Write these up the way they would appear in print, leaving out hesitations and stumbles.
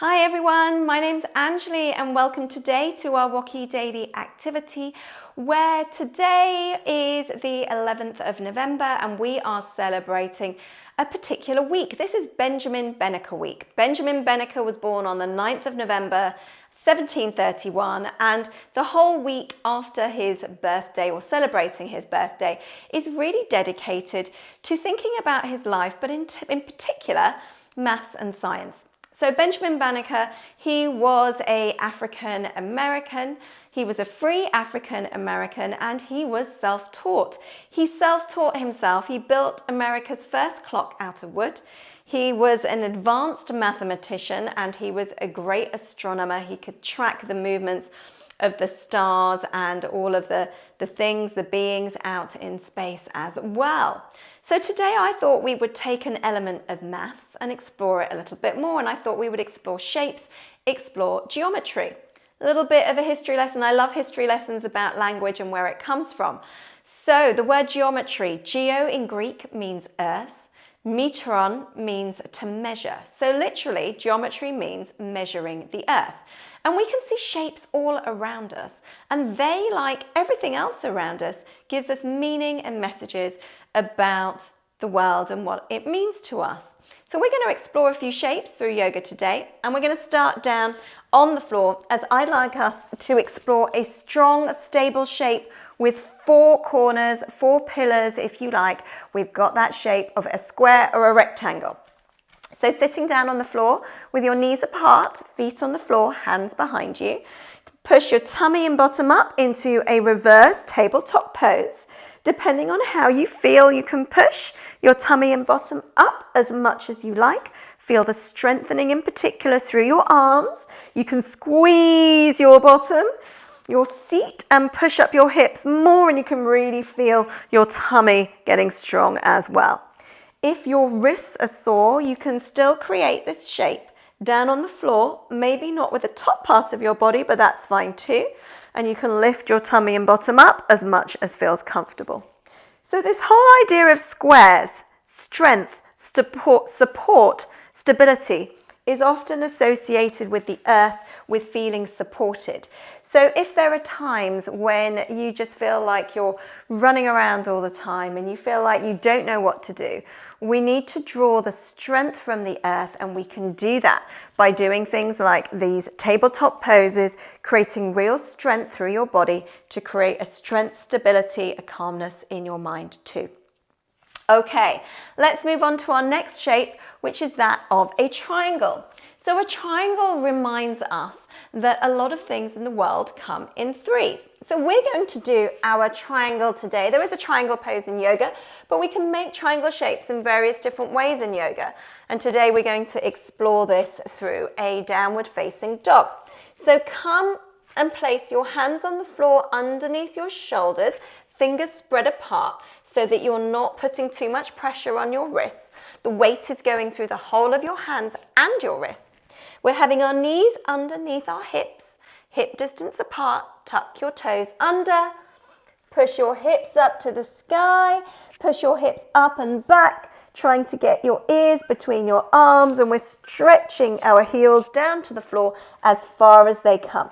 Hi everyone, my name's Anjli and welcome today to our WOCY daily activity where today is the 11th of November and we are celebrating a particular week. This is Benjamin Banneker week. Benjamin Banneker was born on the 9th of November 1731, and the whole week after his birthday or celebrating his birthday is really dedicated to thinking about his life, but in particular maths and science. So Benjamin Banneker, he was an African American. He was a free African American and he was self-taught. He self-taught himself. He built America's first clock out of wood. He was an advanced mathematician and he was a great astronomer. He could track the movements of the stars and all of the things, the beings out in space as well. So today I thought we would take an element of maths and explore it a little bit more, and I thought we would explore shapes, explore geometry. A little bit of a history lesson. I love history lessons about language and where it comes from. So the word geometry, geo in Greek means earth, metron means to measure. So literally geometry means measuring the earth. And we can see shapes all around us, and they, like everything else around us, gives us meaning and messages about the world and what it means to us. So we're going to explore a few shapes through yoga today, and we're going to start down on the floor as I'd like us to explore a strong, stable shape with four corners, four pillars if you like. We've got that shape of a square or a rectangle. So sitting down on the floor with your knees apart, feet on the floor, hands behind you. Push your tummy and bottom up into a reverse tabletop pose. Depending on how you feel, you can push your tummy and bottom up as much as you like. Feel the strengthening in particular through your arms. You can squeeze your bottom, your seat, and push up your hips more, and you can really feel your tummy getting strong as well. If your wrists are sore, you can still create this shape down on the floor, maybe not with the top part of your body, but that's fine too. And you can lift your tummy and bottom up as much as feels comfortable. So this whole idea of squares, strength, support, stability, is often associated with the earth, with feeling supported. So if there are times when you just feel like you're running around all the time and you feel like you don't know what to do, we need to draw the strength from the earth, and we can do that by doing things like these tabletop poses, creating real strength through your body to create a strength, stability, a calmness in your mind too. Okay, let's move on to our next shape, which is that of a triangle. So a triangle reminds us that a lot of things in the world come in threes. So we're going to do our triangle today. There is a triangle pose in yoga, but we can make triangle shapes in various different ways in yoga. And today we're going to explore this through a downward facing dog. So come and place your hands on the floor underneath your shoulders, fingers spread apart so that you're not putting too much pressure on your wrists. The weight is going through the whole of your hands and your wrists. We're having our knees underneath our hips, hip distance apart, tuck your toes under, push your hips up to the sky, push your hips up and back, trying to get your ears between your arms, and we're stretching our heels down to the floor as far as they come.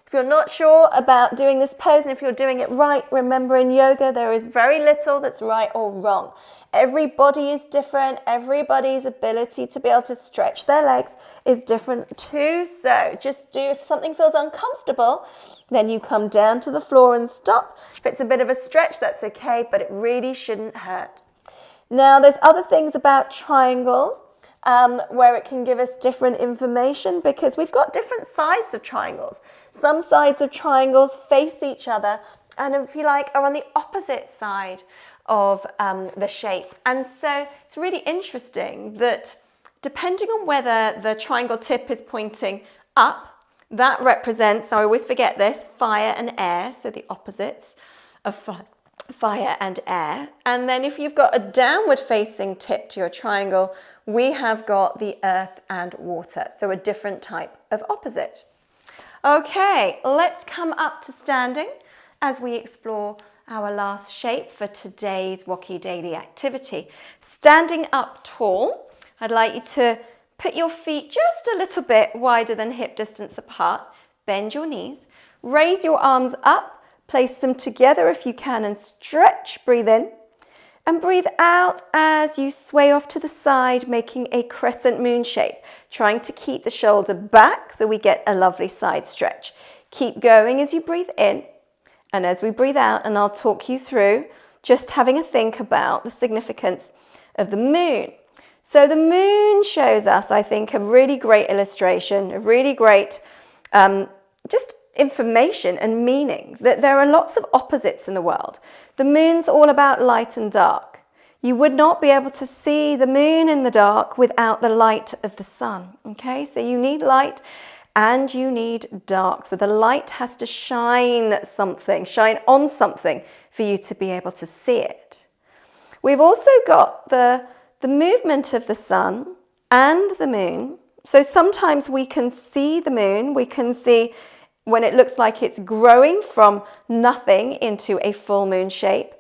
If you're not sure about doing this pose and if you're doing it right, remember in yoga there is very little that's right or wrong. Every body is different. Everybody's ability to be able to stretch their legs is different too. So just do, if something feels uncomfortable, then you come down to the floor and stop. If it's a bit of a stretch, that's okay, but it really shouldn't hurt. Now there's other things about triangles where it can give us different information, because we've got different sides of triangles. Some sides of triangles face each other and, if you like, are on the opposite side of the shape. And so it's really interesting that depending on whether the triangle tip is pointing up, that represents, I always forget this, fire and air, so the opposites of fire and air. And then if you've got a downward facing tip to your triangle, we have got the earth and water, so a different type of opposite. Okay, let's come up to standing as we explore our last shape for today's WOCY daily activity. Standing up tall, I'd like you to Put your feet just a little bit wider than hip distance apart. Bend your knees. Raise your arms up. Place them together if you can and stretch. Breathe in. And breathe out as you sway off to the side, making a crescent moon shape, trying to keep the shoulder back so we get a lovely side stretch. Keep going as you breathe in and as we breathe out, and I'll talk you through just having a think about the significance of the moon. So the moon shows us, I think, a really great illustration, a really great just information and meaning that there are lots of opposites in the world. The moon's all about light and dark. You would not be able to see the moon in the dark without the light of the sun. Okay, so you need light and you need dark. So the light has to shine on something for you to be able to see it. We've also got the movement of the sun and the moon. So sometimes we can see the moon, we can see when it looks like it's growing from nothing into a full moon shape.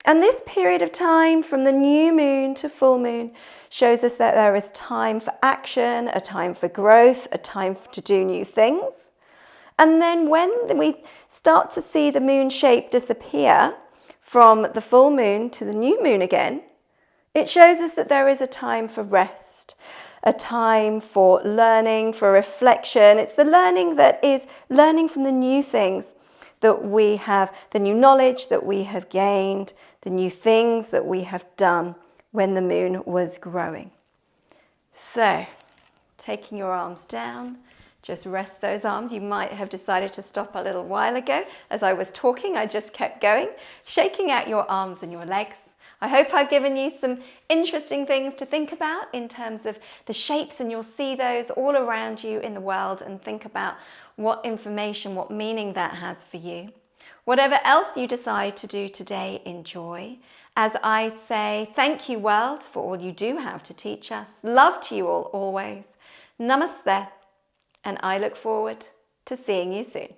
And this period of time from the new moon to full moon shows us that there is time for action, a time for growth, a time to do new things. And then when we start to see the moon shape disappear from the full moon to the new moon again, it shows us that there is a time for rest, a time for learning, for reflection. It's the learning that is learning from the new things that we have, the new knowledge that we have gained, the new things that we have done when the moon was growing. So, taking your arms down, just rest those arms. You might have decided to stop a little while ago. As I was talking, I just kept going, shaking out your arms and your legs. I hope I've given you some interesting things to think about in terms of the shapes, and you'll see those all around you in the world and think about what information, what meaning that has for you. Whatever else you decide to do today, enjoy. As I say, thank you, world, for all you do have to teach us. Love to you all always. Namaste, and I look forward to seeing you soon.